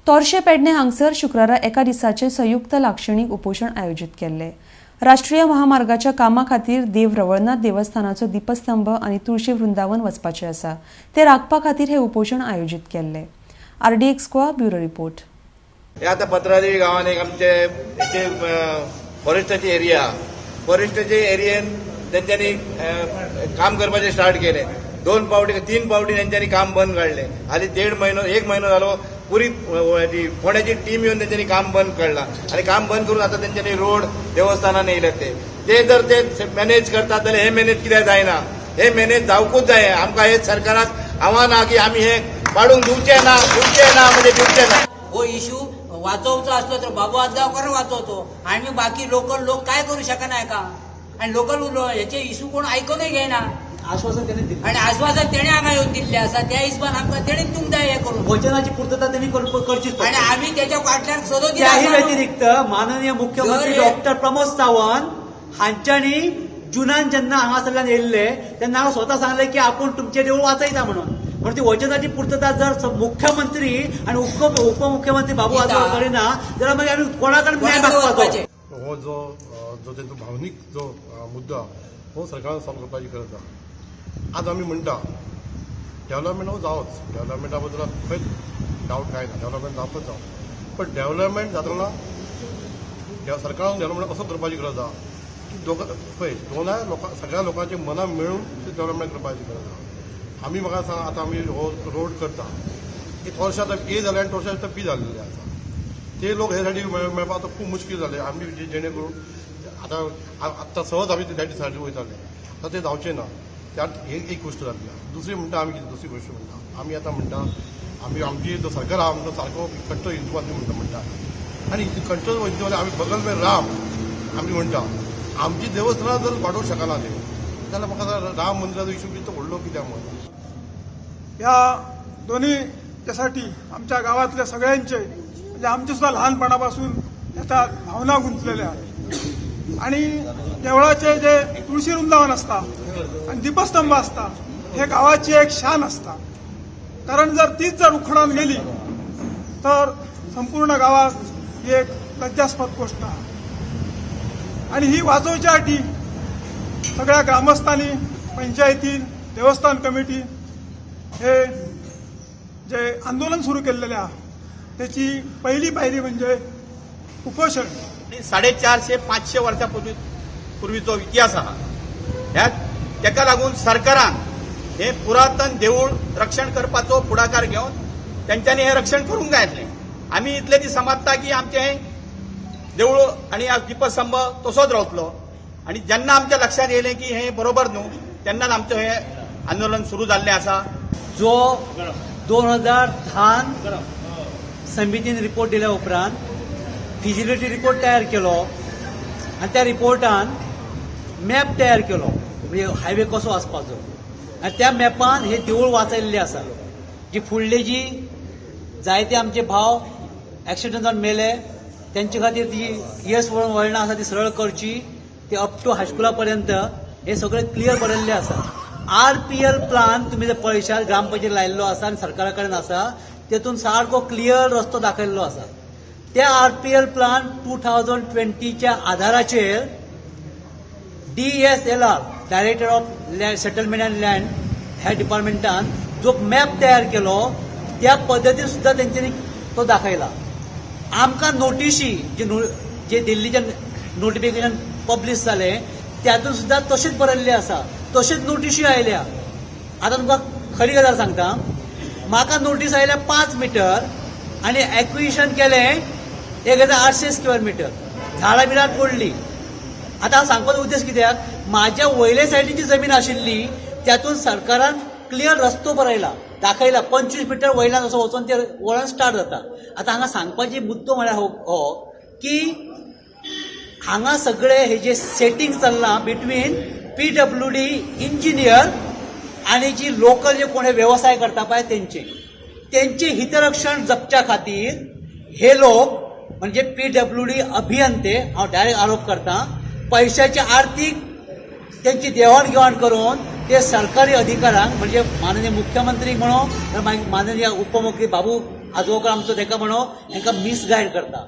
तोरशे पेडणे हांगसर शुक्रारा एका दिसाचे संयुक्त लाक्षणिक उपोषण आयोजित केले। राष्ट्रीय महामार्गाच्या कामा खातीर देव रवळनाथ देवस्थानाचो दीपस्तंभ आणि तुळशी वृंदावन वचपाचे आसा, ते राखपा खातीर हे उपोषण आयोजित केले। RDX स्क्वा bureau report. हे आता पत्रादेवी गावात एक आमचे फॉरेस्टाची एरियान त्यांच्यानी काम करपाचे स्टार्ट केले। 2 पावटी 3 पावटी त्यांच्यानी काम बंद काढले। हाली 1.5 महिनो झालो पुरी फोंड्याची टीम येऊन त्यांच्यानी काम बंद काढला आणि काम बंद करून आता त्यांच्यानी रोड देवस्थानान येयले ते जर ते मॅनेज करतात जाल्यार हे मॅनेज कित्याक जायना? हे मॅनेज जावकूच जाय। आमकां हे सरकाराक आव्हान आहा की आमी हे पाडून दिवचे ना म्हणजे दिवचे ना। हो इश्यू वाचवचो असलो तर बाबू आजगावकर वाचवचो आणि बाकी लोकल लोक काय करू शकना का? आणि लोकल याचे इश्यू कोण ऐकूनच घेना। आश्वासन त्यांनी दिले आणि आश्वासन तेणे आम्हाला येऊन दिल्ले आसा, त्या हिशोबान आमकां तेणे तुमकां हे करून वचनाची पूर्तता त्यांनी करचीच आणि आम्ही त्याच्या फाटल्यान सदो त्याही व्यतिरिक्त माननीय मुख्यमंत्री डॉक्टर प्रमोद सावंत हांच्यांनी जुनान जेन्ना हांगासरल्यान येयल्ले तेन्ना हांव स्वता सांगलें की आपूण तुमचे देवूळ वाचयता म्हणून ती वचनाची पूर्तता जर मुख्यमंत्री आणि उपमुख्यमंत्री बाबू आजगाव करिना जाल्यार मागीर आमी कोणा कडेन न्याय मागपाचो? हो जो तेंचो भावनीक जो मुद्दो हो सरकारान सॉल्व करपाची गरज आहा। आज आमी म्हणटा डेव्हलपमेंट हो जावच, डेव्हलपमेंटा बद्दल खंयच डावट काय ना, डेव्हलपमेंट जावच जावं, पण डेव्हलपमेंट जातना सरकारान डेव्हलपमेंट असो करपाची गरज आहा की दोनाय सगळ्या लोकांचे मनां मेळून ते डेव्हलपमेंट करपाची गरज आहा। आमी म्हाका सांग आतां आमी हो रोड करता एक वर्ष आतां ए जालें आनी वर्ष आतां पी जाल्लेले आसा। ते लोक हे सायडी मेळपाक आतां खूब मुश्कील जालें। आमी जेणे करून आतां सहज आमी त्या सायडीन वयताले, आतां ते जावचें ना। त्यात एक गोष्ट जाल्ली आहा। दुसरी म्हणटा आमी कितें दुसरी गोष्ट म्हणटा आमी आतां म्हणटा आमची जो सरकार आहा आमचो सारको कट्टर हिंदूवादी म्हणटा आनी कट्टर हिंदूवादी आमी बगल में राम आमी म्हणटा आमची देवस्थानां जर वाडोवंक शकना ते जाल्यार म्हाका राम मंदिराचो इशू कितें व्हडलो कित्याक म्हणटा। या दोन्ही त्यासाठी आमच्या गावातल्या सगळ्यांचे म्हणजे आमचे सुद्धा लहानपणापासून याच्यात भावना गुंतलेल्या आहेत आणि देवळाचे जे तुळशी वृंदावन असता आणि दीपस्तंभ असता हे गावाची एक शान असता। कारण जर तीच जर उखडान गेली तर संपूर्ण गावात ही एक लज्जास्पद गोष्ट आहे आणि ही वाचवण्यासाठी सगळ्या ग्रामस्थांनी, पंचायती, देवस्थान कमिटी हे जे आंदोलन सुरू केलेले आहे त्याची पहिली पायरी म्हणजे उपोषण। 450-500 वर्षां पूर्वीचो इतिहास आहा। तेका लागून सरकारान हे पुरातन देऊळ रक्षण करपाचो पुढाकार घेवन त्यांच्यानी हे रक्षण करूंक जाय आसलें। आमी इतले दीस समजता की आमचे हे देऊळ आणि दीपस्तंभ तसोच रावतलो आणि जेन्ना आमच्या लक्षात येयलें की हे बरोबर न्हू तेन्नाच आमचें हे आंदोलन सुरू जाल्लें आसा। जो 2010 समितीन रिपोर्ट दिल्या उपरांत फिजिबिलिटी रिपोर्ट तयार केलो आणि त्या रिपोर्टान मॅप तयार केलो म्हणजे हायवे कसो आसपाचो आणि त्या मॅपान हे देवूळ वाचयल्लें आसा। जी फुडले जी जायते आमचे भाव एक्सिडेंटान मेले त्यांचे खातीर ती येस वळणां आसा ती सरळ करची, ते अप टू हायस्कुला पर्यंत हे सगळे क्लियर बरयल्ले आसा। RPL प्लान तुम्ही जर पळयशात ग्रामपंचायत लायल्लो आसा आणि सरकारा कडेन आसा, तेतून सारको क्लियर रस्तो दाखयल्लो आसा। त्या RPL प्लान 2020च्या आधाराचेर DSLR director of settlement and land ह्या डिपार्टमेंटान जो मॅप तयार केलो त्या पद्दतीन सुद्धा त्यांच्यानी तो दाखयला। आमकां नोटिशी जे दिल्लीचे नोटिफिकेशन पब्लीश जाले त्यातून सुद्धा तशेंच बरयल्लें आसा, तशेंच नोटिशी आयल्या। आतां तुमकां खरी गजाल सांगता, म्हाका नोटीस आयल्या 5 मीटर आणि एक्विजिशन केलें 1800 स्क्वेअर मीटर, झाडां बिडां पडली। आता हांव सांगपाचो उद्देश कित्याक, म्हाज्या वयले सायडीची जमीन आशिल्ली त्यातून सरकारान क्लियर रस्तो बरयला, दाखयला 25 मीटर वयल्यान असो वचून ते वळण स्टार्ट जाता। आता हांगा सांगपाची मुद्दो म्हळ्यार हो की हांगा सगळे हे जे सेटिंग चल्लां बिटवीन PWD इंजिनियर आणि जी लोकल जे कोणी व्यवसाय करता पळय त्यांचे हितरक्षण जपच्या खातीर हे लोक म्हणजे PWD अभियंते, हांव डायरेक्ट आरोप करता, पैशाची आर्थिक त्यांची देवाणघेवाण करून ते सरकारी अधिकाऱ्यांक म्हणजे माननीय मुख्यमंत्री म्हणो माननीय उपमुख्यमंत्री बाबू आजोबाकर आमचो ताका म्हणो हांकां मिसगायड करता.